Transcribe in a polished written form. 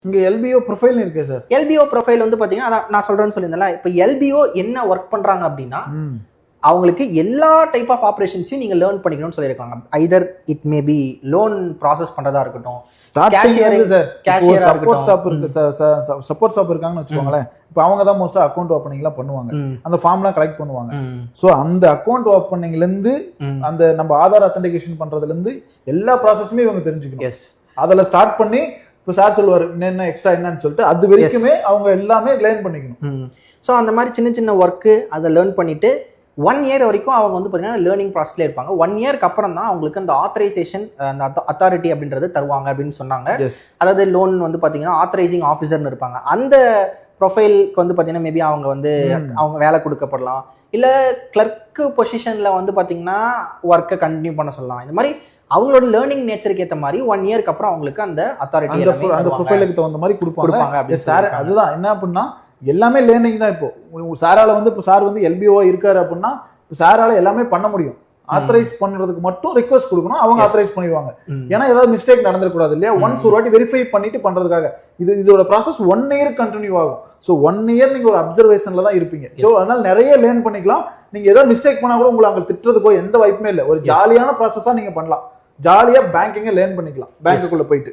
இங்க எல்பிஓ ப்ரொஃபைல் இருக்கு sir. எல்பிஓ profile வந்து பாத்தீங்கன்னா நான் சொல்றேன்னு சொல்லியிருந்தேன்ல, இப்போ எல்பிஓ என்ன ஒர்க் பண்றாங்க அப்படின்னா அவங்களுக்கு எல்லா டைப் ஆஃப் ஆபரேஷன்ஸையும் நீங்க லேர்ன் பண்ணிக்கணும்னு சொல்லியிருக்காங்க. Hyder it may be loan process பண்றதா இருக்கட்டும், சப்போர்ட் ஸ்டாப் இருக்காங்கன்னு வச்சுக்கோங்களேன். இப்போ அவங்க தான் மோஸ்டா அக்கௌண்ட் ஓப்பனிங்லாம் பண்ணுவாங்க, அந்த ஃபார்ம்லாம் கலெக்ட் பண்ணுவாங்க. ஸோ அந்த அக்கௌண்ட் ஓப்பனிங்ல இருந்து அந்த நம்ம ஆதார் அத்தன்டிகேஷன் பண்றதுல இருந்து எல்லா ப்ராசஸுமே இவங்க தெரிஞ்சுக்கணும். அதில் ஸ்டார்ட் பண்ணி இப்போ சார் சொல்லுவார் என்ன எக்ஸ்ட்ரா என்னன்னு சொல்லிட்டு அது வரைக்குமே அவங்க எல்லாமே லேர்ன் பண்ணிக்கணும். ஸோ அந்த மாதிரி சின்ன சின்ன ஒர்க்கு அதை லேர்ன் பண்ணிட்டு 1 இயர் வரைக்கும் அவங்க வந்து பார்த்தீங்கன்னா லேர்னிங் ப்ராசஸ்ல இருப்பாங்க. 1 இயருக்கு அப்புறம் தான் அவங்களுக்கு அந்த ஆத்தரைசேஷன், அந்த அத்தாரிட்டி அப்படின்றது தருவாங்க அப்படின்னு சொன்னாங்க. அதாவது லோன் வந்து பார்த்தீங்கன்னா ஆத்தரைசிங் ஆஃபீஸர்னு இருப்பாங்க. அந்த ப்ரொஃபைலுக்கு வந்து பார்த்தீங்கன்னா மேபி அவங்க வந்து அவங்க வேலை கொடுக்கப்படலாம், இல்லை கிளர்க்கு பொசிஷனில் வந்து பார்த்தீங்கன்னா ஒர்க்கை கண்டினியூ பண்ண சொல்லலாம். இந்த மாதிரி அவங்களோட லேர்னிங் நேச்சருக்கு ஏற்ற மாதிரி 1 இயருக்கு அப்புறம் அவங்களுக்கு அந்த அத்தாரிட்டி அந்த ப்ரொஃபைலுக்கு தகுந்த மாதிரி கொடுப்பாங்க. சார் அதுதான் என்ன அப்படின்னா எல்லாமே லேர்னிங் தான். இப்போ சாரால வந்து இப்போ சார் வந்து எல்பிஓ இருக்காரு அப்படின்னா சாரால எல்லாமே பண்ண முடியும். ஆத்தரைஸ் பண்றதுக்கு மட்டும் ரிக்வெஸ்ட் கொடுக்கணும், அவங்க ஆத்தரைஸ் பண்ணிடுவாங்க. ஏன்னா ஏதாவது மிஸ்டேக் நடந்துடக்கூடாது இல்லையா. ஒன்ஸ் ஒரு வாட்டி வெரிஃபை பண்ணிட்டு பண்றதுக்காக இதோட ப்ராசஸ் 1 இயர் கண்டினியூ ஆகும். ஸோ 1 இயர் நீங்க ஒரு அப்சர்வேஷன்ல தான் இருப்பீங்க. ஸோ அதனால நிறைய லேர்ன் பண்ணிக்கலாம். நீங்க ஏதாவது மிஸ்டேக் பண்ணா கூட உங்களை அங்க திட்டுறதுக்கோ எந்த வாய்ப்புமே இல்லை. ஒரு ஜாலியான ப்ராசஸா நீங்க பண்ணலாம். ஜாலியா பேங்கிங்க லேர்ன் பண்ணிக்கலாம் பேங்க்குள்ள போயிட்டு.